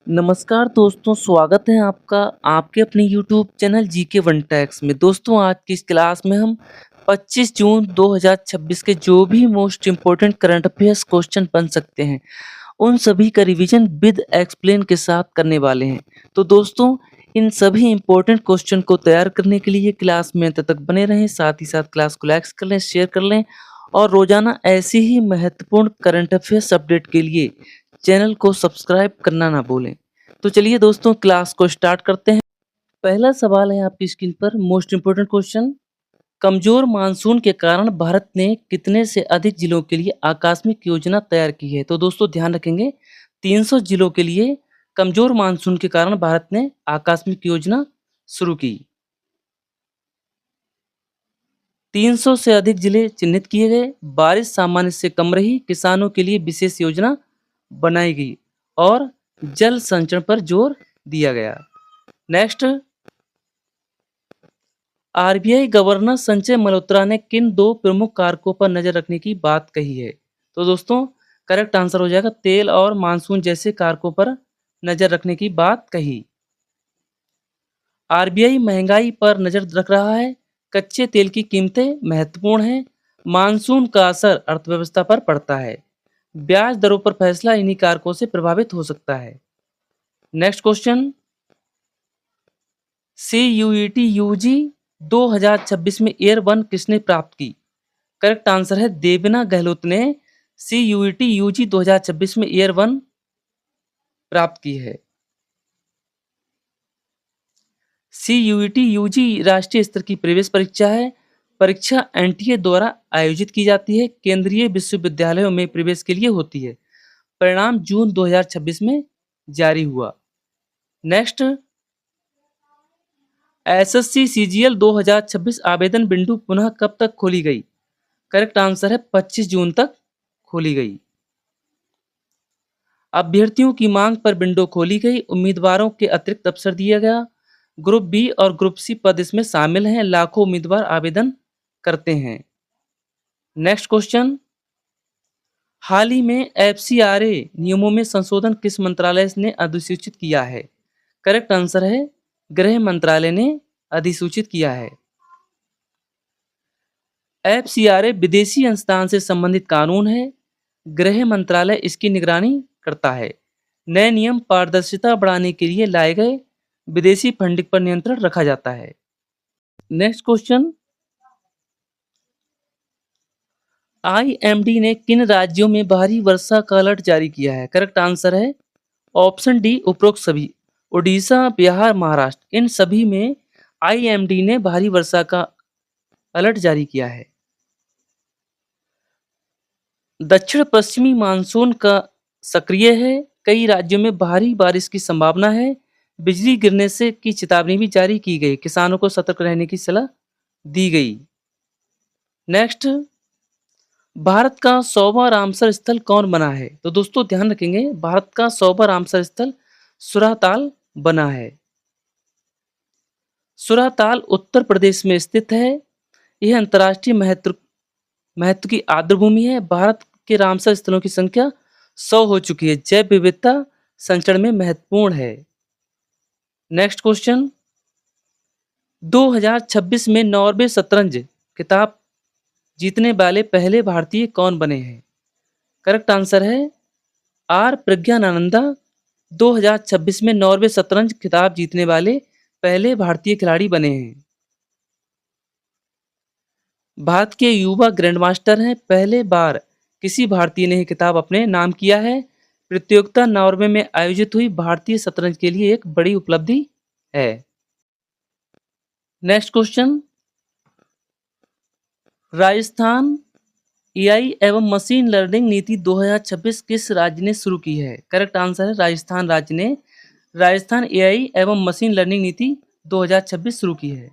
नमस्कार दोस्तों, स्वागत है आपका आपके अपने YouTube channel GK one tax में। दोस्तों आज की इस क्लास में हम 25 जून 2026 के जो भी most important current affairs question बन सकते हैं, उन सभी का रिवीजन विद एक्सप्लेन के साथ करने वाले हैं। तो दोस्तों इन सभी इम्पोर्टेंट क्वेश्चन को तैयार करने के लिए क्लास में अंत तक बने रहें, साथ ही साथ क्लास को लाइक कर लें, शेयर कर लें और रोजाना ऐसी ही महत्वपूर्ण करंट अफेयर्स अपडेट के लिए चैनल को सब्सक्राइब करना ना भूलें। तो चलिए दोस्तों क्लास को स्टार्ट करते हैं। पहला सवाल है आपकी स्क्रीन पर, मोस्ट इम्पोर्टेंट क्वेश्चन। कमजोर मानसून के कारण भारत ने कितने से अधिक जिलों के लिए आकस्मिक योजना तैयार की है? तो दोस्तों ध्यान रखेंगे 300 जिलों के लिए कमजोर मानसून के कारण भारत ने आकस्मिक योजना शुरू की। 300 से अधिक जिले चिन्हित किए गए, बारिश सामान्य से कम रही, किसानों के लिए विशेष योजना बनाई गई और जल संचयन पर जोर दिया गया। Next, RBI governor Sanjay Malhotra ने किन दो प्रमुख कारकों पर नजर रखने की बात कही है? तो दोस्तों करेक्ट आंसर हो जाएगा तेल और मानसून जैसे कारकों पर नजर रखने की बात कही। आरबीआई महंगाई पर नजर रख रहा है, कच्चे तेल की कीमतें महत्वपूर्ण हैं, मानसून का असर अर्थव्यवस्था पर पड़ता है, ब्याज दरों पर फैसला इन्हीं कारकों से प्रभावित हो सकता है। नेक्स्ट क्वेश्चन, CUET यूजी 2026 में ईयर 1 किसने प्राप्त की? करेक्ट आंसर है देवना गहलोत ने CUET यूजी 2026 में ईयर 1 प्राप्त की है। CUET यूजी राष्ट्रीय स्तर की प्रवेश परीक्षा है। परीक्षा एनटीए द्वारा आयोजित की जाती है, केंद्रीय विश्वविद्यालयों में प्रवेश के लिए होती है। परिणाम जून 2026 में जारी हुआ। नेक्स्ट, SSC CGL 2026 आवेदन विंडो पुनः कब तक खोली गई? करेक्ट आंसर है 25 जून तक खोली गई। अभ्यर्थियों की मांग पर विंडो खोली गई, उम्मीदवारों के अतिरिक्त अवसर दिया गया। ग्रुप बी और ग्रुप सी पद इसमें शामिल हैं, लाखों उम्मीदवार आवेदन करते हैं। नेक्स्ट क्वेश्चन, हाल ही में FCRA नियमों में संशोधन किस मंत्रालय ने अधिसूचित किया है? करेक्ट आंसर है गृह मंत्रालय ने अधिसूचित किया है। FCRA विदेशी अंशदान से संबंधित कानून है, गृह मंत्रालय इसकी निगरानी करता है। नए नियम पारदर्शिता बढ़ाने के लिए लाए गए, विदेशी फंडिंग पर नियंत्रण रखा जाता है। नेक्स्ट क्वेश्चन, IMD ने किन राज्यों में भारी वर्षा का अलर्ट जारी किया है? करेक्ट आंसर है ऑप्शन डी उपरोक्त सभी, उड़ीसा, बिहार, महाराष्ट्र, इन सभी में IMD ने भारी वर्षा का अलर्ट जारी किया है। दक्षिण पश्चिमी मानसून का सक्रिय है, कई राज्यों में भारी बारिश की संभावना है, बिजली गिरने से की चेतावनी भी जारी की गई, किसानों को सतर्क रहने की सलाह दी गई। नेक्स्ट, भारत का 100वां रामसर स्थल कौन बना है? तो दोस्तों ध्यान रखेंगे भारत का 100वां रामसर स्थल सुराताल बना है। सुराताल उत्तर प्रदेश में स्थित है, यह अंतर्राष्ट्रीय महत्व की आर्द्रभूमि है। भारत के रामसर स्थलों की संख्या 100 हो चुकी है, जैव विविधता संचरण में महत्वपूर्ण है। नेक्स्ट क्वेश्चन, 2026 में नॉर्वे शतरंज खिताब जीतने वाले पहले भारतीय कौन बने हैं? करेक्ट आंसर है आर प्रज्ञानंदा 2026 में नॉर्वे शतरंज खिताब जीतने वाले पहले भारतीय खिलाड़ी बने हैं। भारत के युवा ग्रैंडमास्टर हैं, पहले बार किसी भारतीय ने खिताब अपने नाम किया है। प्रतियोगिता नॉर्वे में आयोजित हुई भारतीय शतरंज के लिए एक बड़ी उपलब्धि है। नेक्स्ट क्वेश्चन, राजस्थान AI एवं मशीन लर्निंग नीति 2026 किस राज्य ने शुरू की है? करेक्ट आंसर है राजस्थान राज्य ने राजस्थान AI एवं मशीन लर्निंग नीति 2026 शुरू की है।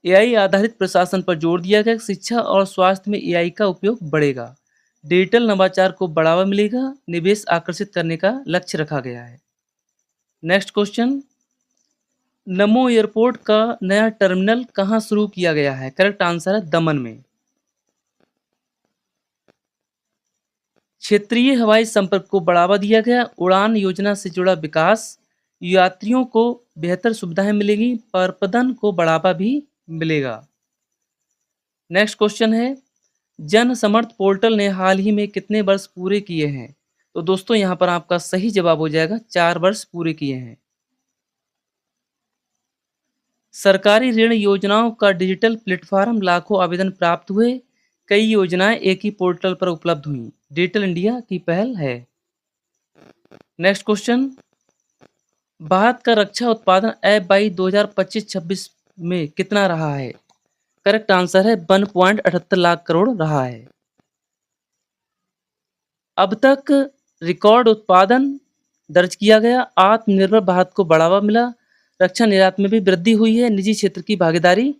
AI आधारित प्रशासन पर जोर दिया गया, शिक्षा और स्वास्थ्य में AI का उपयोग बढ़ेगा, डिजिटल नवाचार को बढ़ावा मिलेगा, निवेश आकर्षित करने का लक्ष्य रखा गया है। नेक्स्ट क्वेश्चन, नमो एयरपोर्ट का नया टर्मिनल कहां शुरू किया गया है? करेक्ट आंसर है दमन में। क्षेत्रीय हवाई संपर्क को बढ़ावा दिया गया। उड़ान योजना से जुड़ा विकास, यात्रियों को बेहतर सुविधाएं मिलेंगी, प्रपदन को बढ़ावा भी मिलेगा। नेक्स्ट क्वेश्चन है, जन समर्थ पोर्टल ने हाल ही में कितने वर्ष पूरे किए हैं? तो दोस्तों यहाँ पर आपका सही जवाब हो जाएगा 4 वर्ष पूरे किए हैं। सरकारी ऋण योजनाओं का डिजिटल प्लेटफॉर्म, लाखों आवेदन प्राप्त हुए, कई योजनाएं एक ही पोर्टल पर उपलब्ध हुई। डिजिटल इंडिया की पहल है। नेक्स्ट क्वेश्चन, भारत का रक्षा उत्पादन FY 2025-26 में कितना रहा है? करेक्ट आंसर है 1.78 लाख करोड़ रहा है। अब तक रिकॉर्ड उत्पादन दर्ज किया गया, आत्मनिर्भर भारत को बढ़ावा मिला, रक्षा निर्यात में भी वृद्धि हुई है, निजी क्षेत्र की भागीदारी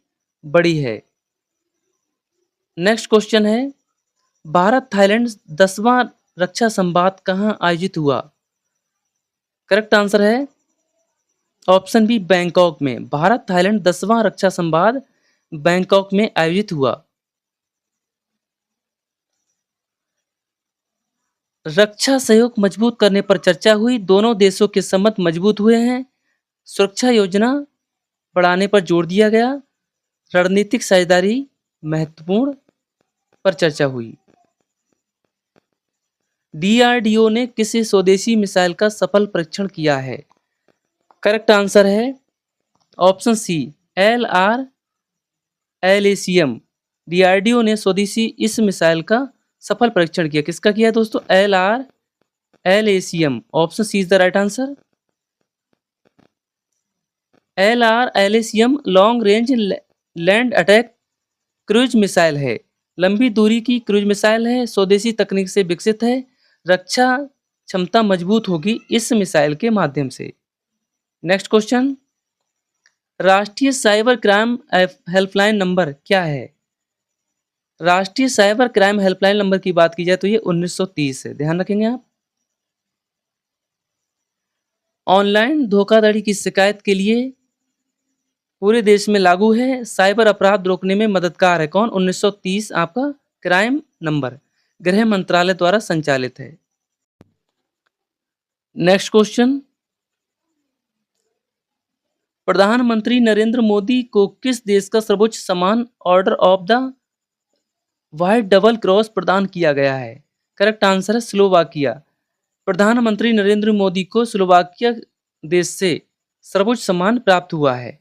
बढ़ी है। नेक्स्ट क्वेश्चन है, भारत थाईलैंड 10वां रक्षा संवाद कहाँ आयोजित हुआ? करेक्ट आंसर है ऑप्शन बी, बैंकॉक में। भारत थाईलैंड 10वां रक्षा संवाद बैंकॉक में आयोजित हुआ। रक्षा सहयोग मजबूत करने पर चर्चा हुई, दोनों देशों के संबंध मजबूत हुए हैं, सुरक्षा योजना बढ़ाने पर जोर दिया गया, रणनीतिक साझेदारी महत्वपूर्ण पर चर्चा हुई। DRDO ने किसी स्वदेशी मिसाइल का सफल परीक्षण किया है? करेक्ट आंसर है ऑप्शन सी, LRLACM। DRDO ने स्वदेशी इस मिसाइल का सफल परीक्षण किया। किसका किया दोस्तों? LRLACM। Option C is the right answer. LRLACM long range land attack cruise missile है, लंबी दूरी की क्रूज मिसाइल है, स्वदेशी तकनीक से विकसित है, रक्षा क्षमता मजबूत होगी इस मिसाइल के माध्यम से। नेक्स्ट क्वेश्चन, राष्ट्रीय साइबर क्राइम हेल्पलाइन नंबर क्या है? राष्ट्रीय साइबर क्राइम हेल्पलाइन नंबर की बात की जाए तो ये 1930 है, ध्यान रखेंगे आप। ऑनलाइन धोखाधड़ी की शिकायत के लिए पूरे देश में लागू है, साइबर अपराध रोकने में मददगार है। कौन? 1930 आपका क्राइम नंबर गृह मंत्रालय द्वारा संचालित है। नेक्स्ट क्वेश्चन, प्रधानमंत्री नरेंद्र मोदी को किस देश का सर्वोच्च सम्मान order of the white double cross प्रदान किया गया है? करेक्ट आंसर है स्लोवाकिया। प्रधानमंत्री नरेंद्र मोदी को स्लोवाकिया देश से सर्वोच्च सम्मान प्राप्त हुआ है।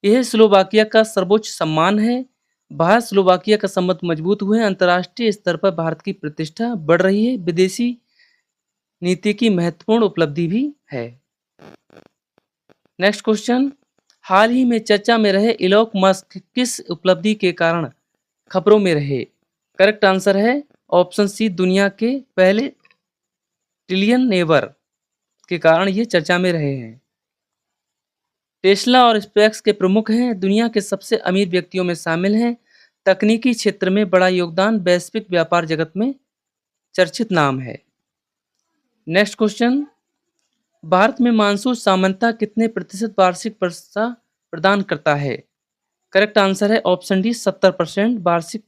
यह स्लोवाकिया का सर्वोच्च सम्मान है। भारत स्लोवाकिया का संबंध मजबूत हुए हैं, अंतर्राष्ट्रीय स्तर पर भारत की प्रतिष्ठा बढ़ रही है, विदेशी नीति की महत्वपूर्ण उपलब्धि भी है। नेक्स्ट क्वेश्चन, हाल ही में चर्चा में रहे इलॉन मस्क किस उपलब्धि के कारण खबरों में रहे? करेक्ट आंसर है ऑप्शन सी, दुनिया के पहले ट्रिलियनेयर के कारण ये चर्चा में रहे हैं। टेस्ला और स्पेस के प्रमुख हैं, दुनिया के सबसे अमीर व्यक्तियों में शामिल हैं, तकनीकी क्षेत्र में बड़ा योगदान, वैश्विक व्यापार जगत में चर्चित नाम है। नेक्स्ट क्वेश्चन, भारत में मानसून सामान्यतः कितने प्रतिशत वार्षिक वर्षा प्रदान करता है? करेक्ट आंसर है ऑप्शन डी, 70% वार्षिक।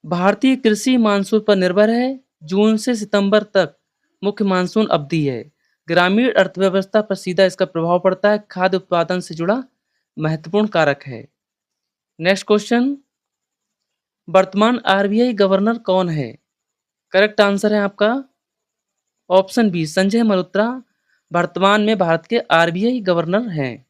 भारतीय कृषि मानसून पर निर्भर है, जून से सितंबर तक मुख्य मानसून अवधि है, ग्रामीण अर्थव्यवस्था पर सीधा इसका प्रभाव पड़ता है, खाद्य उत्पादन से जुड़ा महत्वपूर्ण कारक है। नेक्स्ट क्वेश्चन, वर्तमान RBI गवर्नर कौन है? करेक्ट आंसर है आपका ऑप्शन बी, संजय मल्होत्रा वर्तमान में भारत के RBI गवर्नर हैं।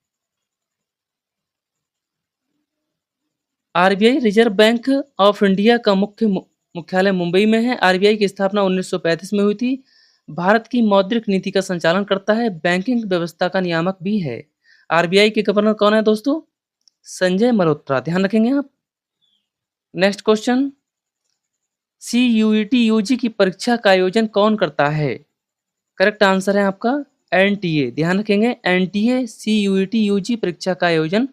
RBI reserve bank of India का मुख्यालय मुंबई में है। RBI की स्थापना 1935 में हुई थी। भारत की मौद्रिक नीति का संचालन करता है, बैंकिंग व्यवस्था का नियामक भी है। RBI के गवर्नर कौन है दोस्तों? संजय मल्होत्रा, ध्यान रखेंगे आप। नेक्स्ट क्वेश्चन, CUET UG की परीक्षा का आयोजन कौन करता है? करेक्ट आंसर है आपका NTA, ध्यान रखेंगे NTA CUET UG परीक्षा का आयोजन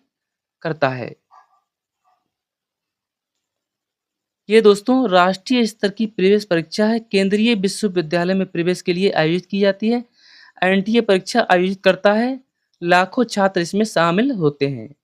करता है। ये दोस्तों राष्ट्रीय स्तर की प्रवेश परीक्षा है, केंद्रीय विश्वविद्यालय में प्रवेश के लिए आयोजित की जाती है। NTA परीक्षा आयोजित करता है, लाखों छात्र इसमें शामिल होते हैं।